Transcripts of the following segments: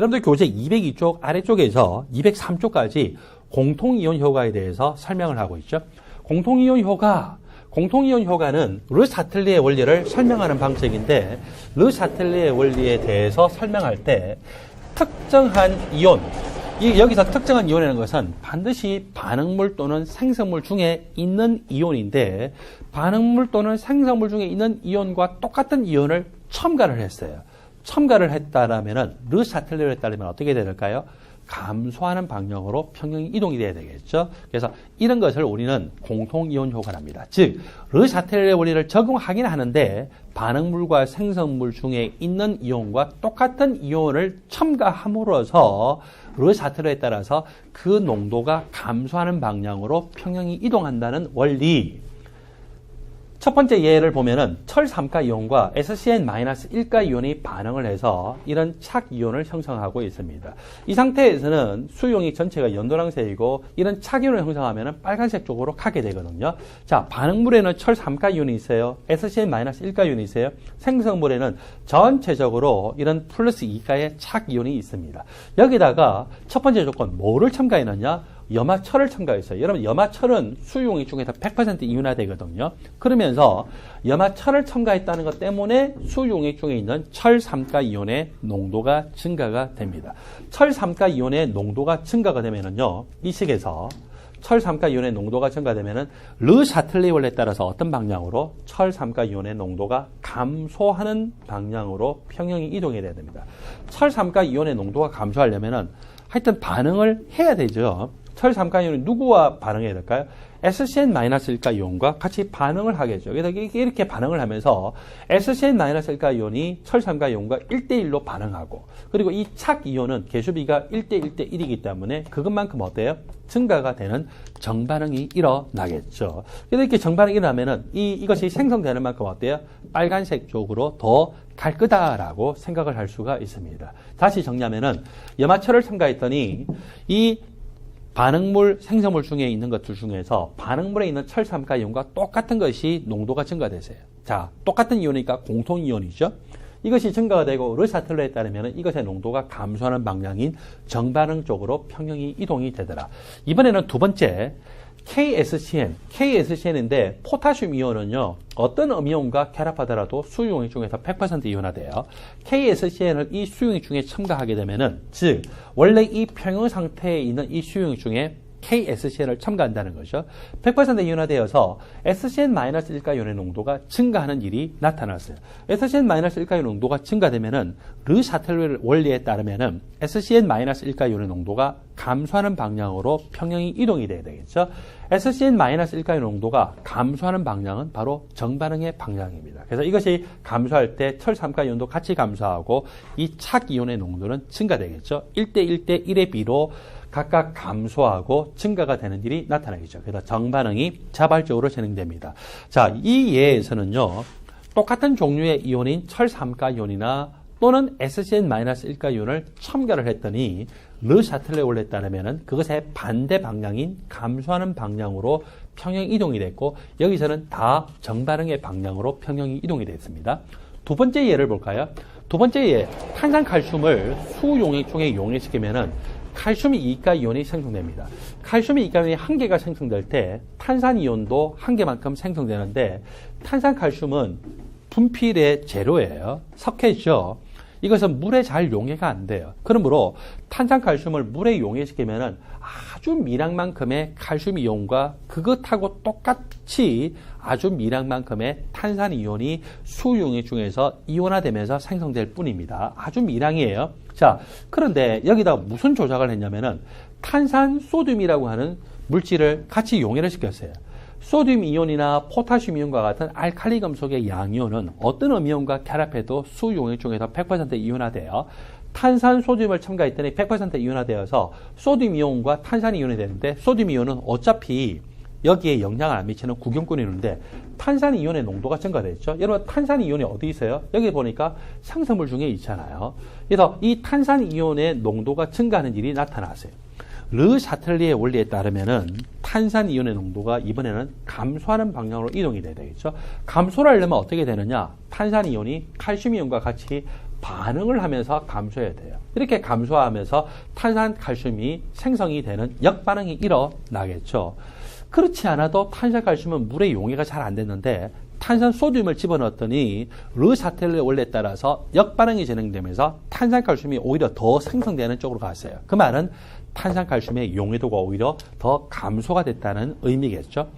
여러분들 교재 202쪽 아래쪽에서 203쪽까지 공통이온 효과에 대해서 설명을 하고 있죠. 공통이온 효과는 르샤틀리의 원리를 설명하는 방식인데 르샤틀리의 원리에 대해서 설명할 때 특정한 이온, 여기서 특정한 이온이라는 것은 반드시 반응물 또는 생성물 중에 있는 이온인데 반응물 또는 생성물 중에 있는 이온과 똑같은 이온을 첨가를 했어요. 첨가를 했다라면은 르샤틀리를 따르면 어떻게 될까요? 감소하는 방향으로 평형이 이동이 돼야 되겠죠. 그래서 이런 것을 우리는 공통이온 효과랍니다. 즉 르샤틀리의 원리를 적용하긴 하는데 반응물과 생성물 중에 있는 이온과 똑같은 이온을 첨가함으로써 르샤틀리에 따라서 그 농도가 감소하는 방향으로 평형이 이동한다는 원리. 첫 번째 예를 보면은 철3가 이온과 SCN-1가 이온이 반응을 해서 이런 착 이온을 형성하고 있습니다. 이 상태에서는 수용액 전체가 연노랑색이고 이런 착 이온을 형성하면은 빨간색 쪽으로 가게 되거든요. 자, 반응물에는 철3가 이온이 있어요. SCN-1가 이온이 있어요. 생성물에는 전체적으로 이런 플러스 2가의 착 이온이 있습니다. 여기다가 첫 번째 조건 뭐를 첨가했느냐? 염화철을 첨가했어요. 여러분 염화철은 수용액 중에서 100% 이온화되거든요. 그러면서 염화철을 첨가했다는 것 때문에 수용액 중에 있는 철3가 이온의 농도가 증가가 됩니다. 철3가 이온의 농도가 증가가 되면은요, 이 식에서 철3가 이온의 농도가 증가되면은 르샤틀리 원리에 따라서 어떤 방향으로 철3가 이온의 농도가 감소하는 방향으로 평형이 이동해야 됩니다. 철3가 이온의 농도가 감소하려면은 하여튼 반응을 해야 되죠. 철3가 이온이 누구와 반응해야 될까요? SCN-1가 이온과 같이 반응을 하겠죠. 그래서 이렇게 반응을 하면서 SCN-1가 이온이 철3가 이온과 1대1로 반응하고 그리고 이 착 이온은 개수비가 1대1대1이기 때문에 그것만큼 어때요? 증가가 되는 정반응이 일어나겠죠. 그래서 이렇게 정반응이 일어나면은 이것이 생성되는 만큼 어때요? 빨간색 쪽으로 더 갈 거다라고 생각을 할 수가 있습니다. 다시 정리하면은 염화철을 첨가했더니 이 반응물, 생성물 중에 있는 것들 중에서 반응물에 있는 철3가 이온과 똑같은 것이 농도가 증가되세요. 자, 똑같은 이온이니까 공통이온이죠. 이것이 증가가 되고 르샤틀리에 따르면 이것의 농도가 감소하는 방향인 정반응 쪽으로 평형이 이동이 되더라. 이번에는 두 번째 KSCN인데 포타슘 이온은요 어떤 음이온과 결합하더라도 수용액 중에서 100% 이온화돼요. KSCN을 이 수용액 중에 첨가하게 되면은 즉 원래 이 평형 상태에 있는 이 수용액 중에 KSCN을 첨가한다는 거죠. 100% 이온화되어서 SCN-1가 이온의 농도가 증가하는 일이 나타났어요. SCN-1가 이온 농도가 증가되면은 르샤틀리 원리에 따르면은 SCN-1가 이온의 농도가 감소하는 방향으로 평형이 이동이 돼야 되겠죠. SCN-1가 이온 농도가 감소하는 방향은 바로 정반응의 방향입니다. 그래서 이것이 감소할 때 철3가 이온도 같이 감소하고 이 착 이온의 농도는 증가되겠죠. 1대1대1의 비로 각각 감소하고 증가가 되는 일이 나타나겠죠. 그래서 정반응이 자발적으로 진행됩니다. 자, 이 예에서는요, 똑같은 종류의 이온인 철3가 이온이나 또는 SCN-1가 이온을 첨가를 했더니 르샤틀리 원리에 따르면은 그것의 반대 방향인 감소하는 방향으로 평형 이동이 됐고 여기서는 다 정반응의 방향으로 평형이 이동이 됐습니다. 두 번째 예를 볼까요? 두 번째 예, 탄산칼슘을 수용액 중에 용해시키면은 칼슘 2가 이온이 생성됩니다. 칼슘 2가 이온이 한 개가 생성될 때 탄산 이온도 한 개만큼 생성되는데 탄산칼슘은 분필의 재료예요. 석회죠. 이것은 물에 잘 용해가 안 돼요. 그러므로 탄산칼슘을 물에 용해시키면은 아주 미량만큼의 칼슘 이온과 그것하고 똑같이 아주 미량만큼의 탄산 이온이 수용액 중에서 이온화되면서 생성될 뿐입니다. 아주 미량이에요. 자, 그런데 여기다 무슨 조작을 했냐면은 탄산 소듐이라고 하는 물질을 같이 용해를 시켰어요. 소듐 이온이나 포타슘 이온과 같은 알칼리 금속의 양이온은 어떤 음이온과 결합해도 수용액 중에서 100% 이온화돼요. 탄산 소듐을 첨가했더니 100% 이온화되어서 소듐 이온과 탄산 이온이 되는데 소듐 이온은 어차피 여기에 영향을 안 미치는 구경꾼이는데 탄산 이온의 농도가 증가됐죠. 여러분 탄산 이온이 어디 있어요? 여기 보니까 생성물 중에 있잖아요. 그래서 이 탄산 이온의 농도가 증가하는 일이 나타났어요. 르샤틀리의 원리에 따르면은 탄산 이온의 농도가 이번에는 감소하는 방향으로 이동이 돼야 되겠죠. 감소를 하려면 어떻게 되느냐? 탄산 이온이 칼슘 이온과 같이 반응을 하면서 감소해야 돼요. 이렇게 감소하면서 탄산칼슘이 생성이 되는 역반응이 일어나겠죠. 그렇지 않아도 탄산칼슘은 물의 용해가 잘 안 됐는데 탄산소듐을 집어넣었더니 르사텔르의 원리에 따라서 역반응이 진행되면서 탄산칼슘이 오히려 더 생성되는 쪽으로 갔어요. 그 말은 탄산칼슘의 용해도가 오히려 더 감소가 됐다는 의미겠죠.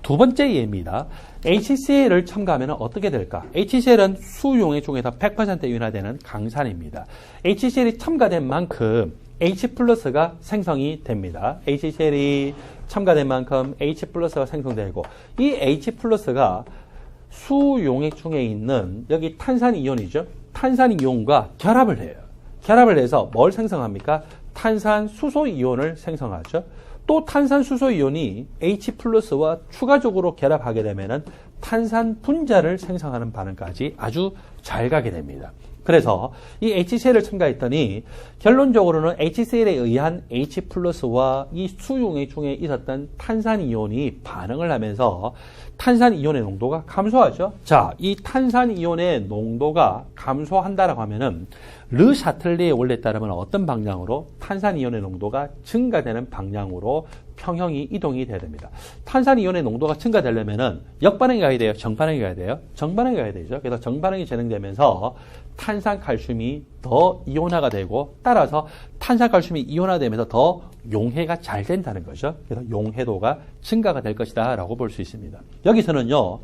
두 번째 예입니다. HCl을 첨가하면 어떻게 될까? HCl은 수용해 중에서 100% 윤화되는 강산입니다. HCl이 첨가된 만큼 H+가 생성이 됩니다. HCl이 첨가된 만큼 H+가 생성되고 이 H+가 수용액 중에 있는 여기 탄산이온이죠. 탄산이온과 결합을 해요. 결합을 해서 뭘 생성합니까? 탄산수소이온을 생성하죠. 또 탄산수소이온이 H+와 추가적으로 결합하게 되면은 탄산 분자를 생성하는 반응까지 아주 잘 가게 됩니다. 그래서 이 HCl을 첨가했더니 결론적으로는 HCl에 의한 H+와 이 수용액 중에 있었던 탄산이온이 반응을 하면서 탄산이온의 농도가 감소하죠. 자, 이 탄산이온의 농도가 감소한다라고 하면은 르샤틀리의 원리에 따르면 어떤 방향으로 탄산이온의 농도가 증가되는 방향으로 평형이 이동이 돼야 됩니다. 탄산이온의 농도가 증가되려면은 역반응이 가야 돼요? 정반응이 가야 돼요? 정반응이 가야 되죠. 그래서 정반응이 진행되면서 탄산칼슘이 더 이온화가 되고 따라서 탄산칼슘이 이온화되면서 더 용해가 잘 된다는 거죠. 그래서 용해도가 증가가 될 것이다 라고 볼 수 있습니다. 여기서는요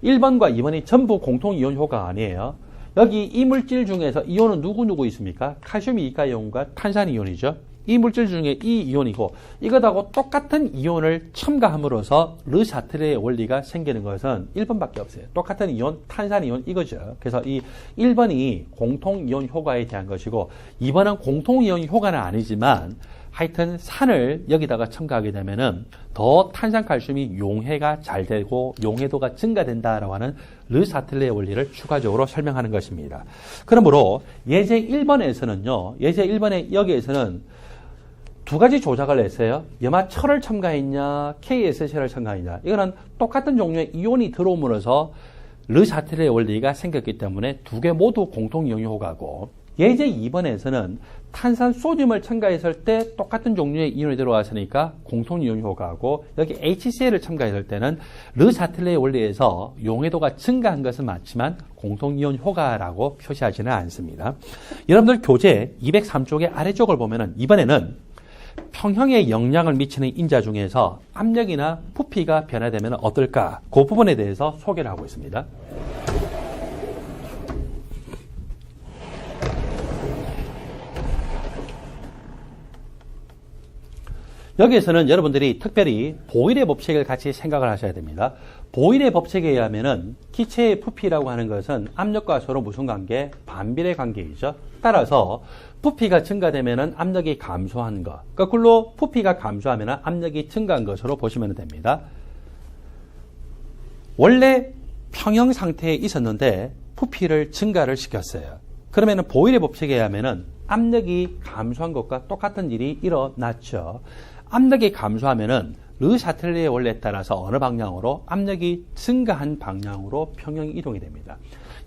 1번과 2번이 전부 공통이온 효과가 아니에요. 여기 이 물질 중에서 이온은 누구 있습니까? 칼슘 이가이온과 탄산이온이죠. 이 물질 중에 이 이온이고 이것하고 똑같은 이온을 첨가함으로써 르샤틀레의 원리가 생기는 것은 1번밖에 없어요. 똑같은 이온, 탄산이온 이거죠. 그래서 이 1번이 공통이온 효과에 대한 것이고 2번은 공통이온 효과는 아니지만 하여튼 산을 여기다가 첨가하게 되면은 더 탄산칼슘이 용해가 잘 되고 용해도가 증가된다라고 하는 르사틀레의 원리를 추가적으로 설명하는 것입니다. 그러므로 예제 1번에서는요. 예제 1번에 여기에서는 두 가지 조작을 했어요. 염화철을 첨가했냐, KSCl을 첨가했냐. 이거는 똑같은 종류의 이온이 들어옴으로써 르샤틀레의 원리가 생겼기 때문에 두 개 모두 공통이온 효과고 예제 2번에서는 탄산소듐을 첨가했을 때 똑같은 종류의 이온이 들어왔으니까 공통이온 효과고 여기 HCl을 첨가했을 때는 르샤틀레의 원리에서 용해도가 증가한 것은 맞지만 공통이온 효과라고 표시하지는 않습니다. 여러분들 교재 203쪽의 아래쪽을 보면은 이번에는 평형에 영향을 미치는 인자 중에서 압력이나 부피가 변화되면 어떨까? 그 부분에 대해서 소개를 하고 있습니다. 여기에서는 여러분들이 특별히 보일의 법칙을 같이 생각을 하셔야 됩니다. 보일의 법칙에 의하면은 기체의 부피라고 하는 것은 압력과 서로 무슨 관계? 반비례 관계이죠. 따라서 부피가 증가되면은 압력이 감소한 것. 거꾸로 부피가 감소하면은 압력이 증가한 것으로 보시면 됩니다. 원래 평형 상태에 있었는데 부피를 증가를 시켰어요. 그러면은 보일의 법칙에 의하면은 압력이 감소한 것과 똑같은 일이 일어났죠. 압력이 감소하면은 르샤틀레의 원리에 따라서 어느 방향으로 압력이 증가한 방향으로 평형이 이동이 됩니다.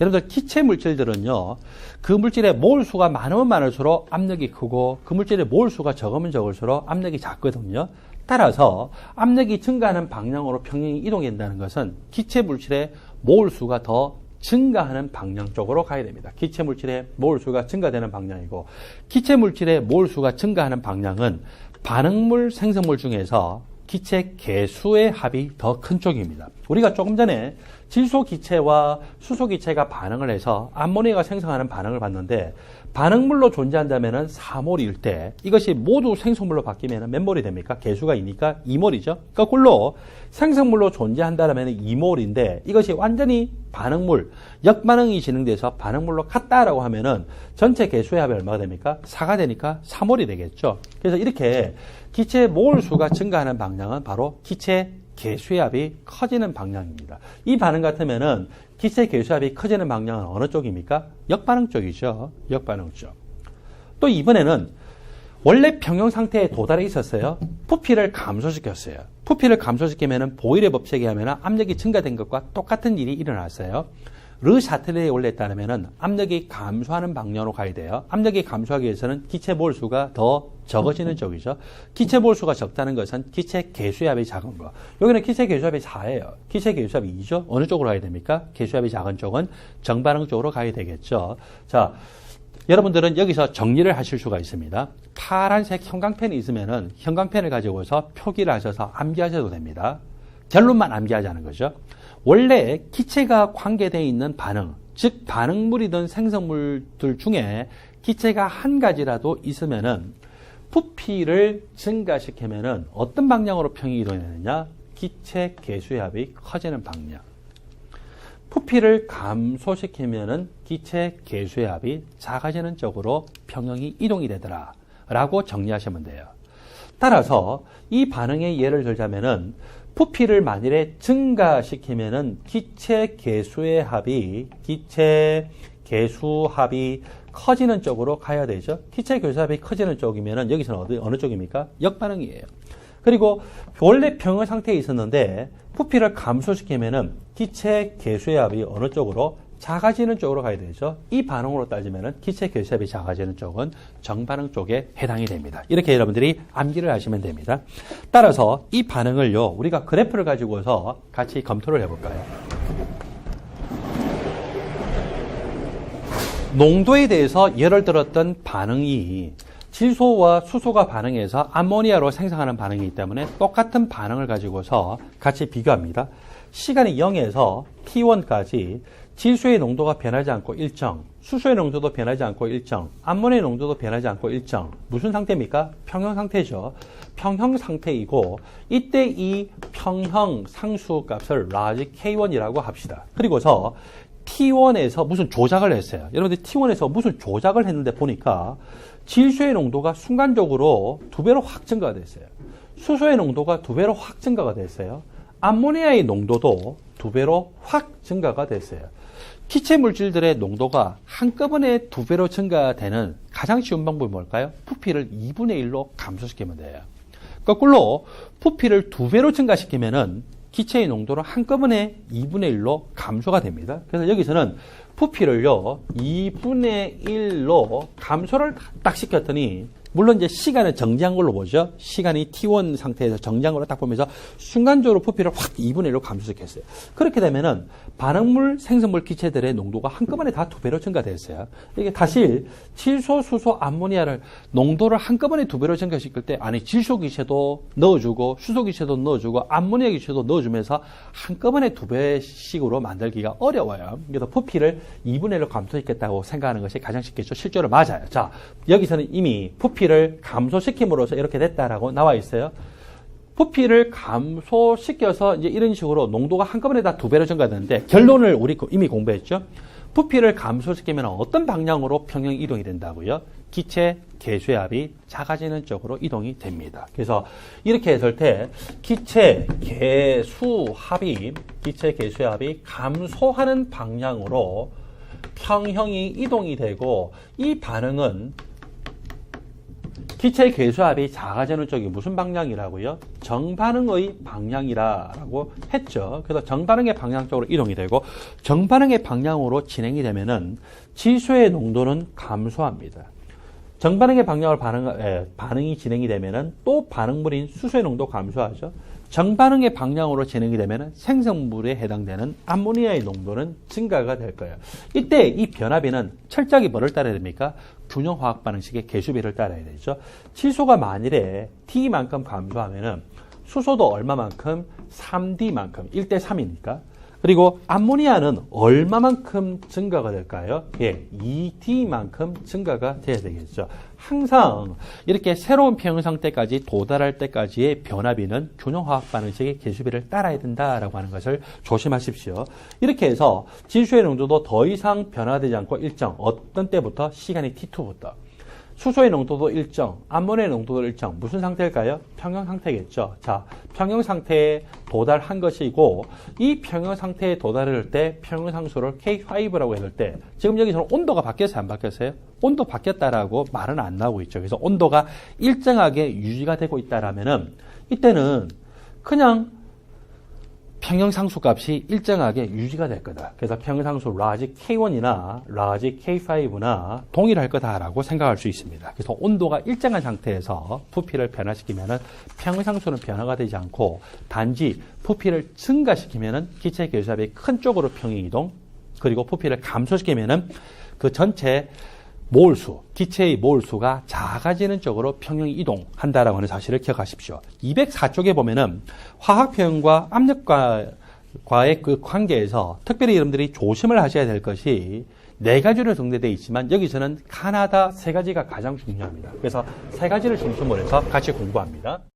여러분들 기체 물질들은요, 그 물질의 몰수가 많으면 많을수록 압력이 크고 그 물질의 몰수가 적으면 적을수록 압력이 작거든요. 따라서 압력이 증가하는 방향으로 평형이 이동이 된다는 것은 기체 물질의 몰수가 더 증가하는 방향 쪽으로 가야 됩니다. 기체 물질의 몰수가 증가되는 방향이고 기체 물질의 몰수가 증가하는 방향은 반응물, 생성물 중에서 기체 개수의 합이 더 큰 쪽입니다. 우리가 조금 전에 질소 기체와 수소 기체가 반응을 해서 암모니아가 생성하는 반응을 봤는데 반응물로 존재한다면 4몰일 때 이것이 모두 생성물로 바뀌면 몇 몰이 됩니까? 개수가 2니까 2몰이죠. 거꾸로 생성물로 존재한다면 2몰인데 이것이 완전히 반응물, 역반응이 진행돼서 반응물로 같다라고 하면은 전체 개수의 합이 얼마가 됩니까? 4가 되니까 3몰이 되겠죠. 그래서 이렇게 기체 몰수가 증가하는 방향은 바로 기체 개수의 합이 커지는 방향입니다. 이 반응 같으면은 기체 개수의 합이 커지는 방향은 어느 쪽입니까? 역반응 쪽이죠. 역반응 쪽. 또 이번에는 원래 평형 상태에 도달해 있었어요. 부피를 감소시켰어요. 부피를 감소시키면은 보일의 법칙에 하면 압력이 증가된 것과 똑같은 일이 일어났어요. 르 샤틀레의 원리에 따르면은 압력이 감소하는 방향으로 가야 돼요. 압력이 감소하기 위해서는 기체 몰수가 더 적어지는 쪽이죠. 기체 몰수가 적다는 것은 기체 개수압이 작은 거. 여기는 기체 개수압이 4예요. 기체 개수압이 2죠. 어느 쪽으로 가야 됩니까? 개수압이 작은 쪽은 정반응 쪽으로 가야 되겠죠. 자, 여러분들은 여기서 정리를 하실 수가 있습니다. 파란색 형광펜이 있으면은 형광펜을 가지고서 표기를 하셔서 암기하셔도 됩니다. 결론만 암기하자는 거죠. 원래 기체가 관계되어 있는 반응, 즉 반응물이든 생성물들 중에 기체가 한 가지라도 있으면은 부피를 증가시키면은 어떤 방향으로 평이 이동되느냐? 기체 개수압이 커지는 방향. 부피를 감소시키면은 기체 개수압이 작아지는 쪽으로 평형이 이동이 되더라 라고 정리하시면 돼요. 따라서 이 반응의 예를 들자면은 부피를 만일에 증가시키면은 기체 개수의 합이 커지는 쪽으로 가야 되죠. 기체 개수압이 커지는 쪽이면은 여기서는 어느 쪽입니까? 역반응이에요. 그리고 원래 평형 상태에 있었는데 부피를 감소시키면은 기체 개수의 합이 어느 쪽으로? 작아지는 쪽으로 가야 되죠. 이 반응으로 따지면은 기체 개수압이 작아지는 쪽은 정반응 쪽에 해당이 됩니다. 이렇게 여러분들이 암기를 하시면 됩니다. 따라서 이 반응을요, 우리가 그래프를 가지고서 같이 검토를 해볼까요? 농도에 대해서 예를 들었던 반응이 질소와 수소가 반응해서 암모니아로 생성하는 반응이기 때문에 똑같은 반응을 가지고서 같이 비교합니다. 시간이 0에서 T1까지 질소의 농도가 변하지 않고 일정, 수소의 농도도 변하지 않고 일정, 암모니아의 농도도 변하지 않고 일정. 무슨 상태입니까? 평형 상태죠. 평형 상태이고 이때 이 평형 상수값을 라지 K1이라고 합시다. 그리고서 T1에서 무슨 조작을 했어요. 여러분들 T1에서 무슨 조작을 했는데 보니까 질소의 농도가 순간적으로 2배로 확 증가가 됐어요. 수소의 농도가 2배로 확 증가가 됐어요. 암모니아의 농도도 2배로 확 증가가 됐어요. 기체 물질들의 농도가 한꺼번에 2배로 증가되는 가장 쉬운 방법이 뭘까요? 부피를 2분의 1로 감소시키면 돼요. 거꾸로 부피를 2배로 증가시키면은 기체의 농도는 한꺼번에 2분의 1로 감소가 됩니다. 그래서 여기서는 부피를요, 2분의 1로 감소를 딱 시켰더니, 물론 이제 시간을 정지한 걸로 보죠. 시간이 T1 상태에서 정지한 걸로 딱 보면서 순간적으로 부피를 확 2분의 1로 감소시켰어요. 그렇게 되면은 반응물, 생성물 기체들의 농도가 한꺼번에 다 2배로 증가됐어요. 이게 다시 질소, 수소, 암모니아를 농도를 한꺼번에 2배로 증가시킬 때 안에 질소 기체도 넣어주고 수소 기체도 넣어주고 암모니아 기체도 넣어주면서 한꺼번에 2배씩으로 만들기가 어려워요. 그래서 부피를 2분의 1로 감소시켰다고 생각하는 것이 가장 쉽겠죠. 실제로 맞아요. 자, 여기서는 이미 부피를 감소시킴으로써 이렇게 됐다라고 나와 있어요. 부피를 감소시켜서 이제 이런 식으로 농도가 한꺼번에 다 2배로 증가되는데 결론을 우리 이미 공부했죠. 부피를 감소시키면 어떤 방향으로 평형 이동이 된다고요? 기체 개수압이 작아지는 쪽으로 이동이 됩니다. 그래서 이렇게 했을 때 기체 개수압이 감소하는 방향으로 평형이 이동이 되고 이 반응은 기체 개수압이 작아지는 쪽이 무슨 방향이라고요? 정반응의 방향이라고 했죠. 그래서 정반응의 방향 쪽으로 이동이 되고 정반응의 방향으로 진행이 되면은 질소의 농도는 감소합니다. 정반응의 방향으로 반응이 진행이 되면은 또 반응물인 수소의 농도 감소하죠. 정반응의 방향으로 진행이 되면 생성물에 해당되는 암모니아의 농도는 증가가 될 거예요. 이때 이 변화비는 철저하게 뭐를 따라야 됩니까? 균형화학 반응식의 개수비를 따라야 되죠. 질소가 만일에 T만큼 감소하면은 수소도 얼마만큼? 3D만큼. 1대 3이니까. 그리고 암모니아는 얼마만큼 증가가 될까요? 예, 2D만큼 증가가 돼야 되겠죠. 항상 이렇게 새로운 평형 상태까지 도달할 때까지의 변화비는 균형화학 반응식의 개수비를 따라야 된다라고 하는 것을 조심하십시오. 이렇게 해서 질소의 농도도 더 이상 변화되지 않고 일정, 어떤 때부터? 시간이 T2부터. 수소의 농도도 일정, 암모니아의 농도도 일정. 무슨 상태일까요? 평형 상태겠죠. 자, 평형 상태에 도달한 것이고 이 평형 상태에 도달할 때 평형 상수를 K5라고 했을 때 지금 여기서는 온도가 바뀌었어요? 안 바뀌었어요? 온도 바뀌었다라고 말은 안 나오고 있죠. 그래서 온도가 일정하게 유지가 되고 있다라면은 이때는 그냥 평형상수 값이 일정하게 유지가 될 거다. 그래서 평형상수 라지 K1이나 라지 K5나 동일할 거다라고 생각할 수 있습니다. 그래서 온도가 일정한 상태에서 부피를 변화시키면은 평형상수는 변화가 되지 않고 단지 부피를 증가시키면은 기체 결합이 큰 쪽으로 평형이동, 그리고 부피를 감소시키면은 그 전체 몰수, 기체의 몰수가 작아지는 쪽으로 평형 이동한다라고 하는 사실을 기억하십시오. 204쪽에 보면은 화학평형과 압력과의 그 관계에서 특별히 여러분들이 조심을 하셔야 될 것이 4가지로 정리되어 있지만 여기서는 카나다 3가지가 가장 중요합니다. 그래서 3가지를 중심으로 해서 같이 공부합니다.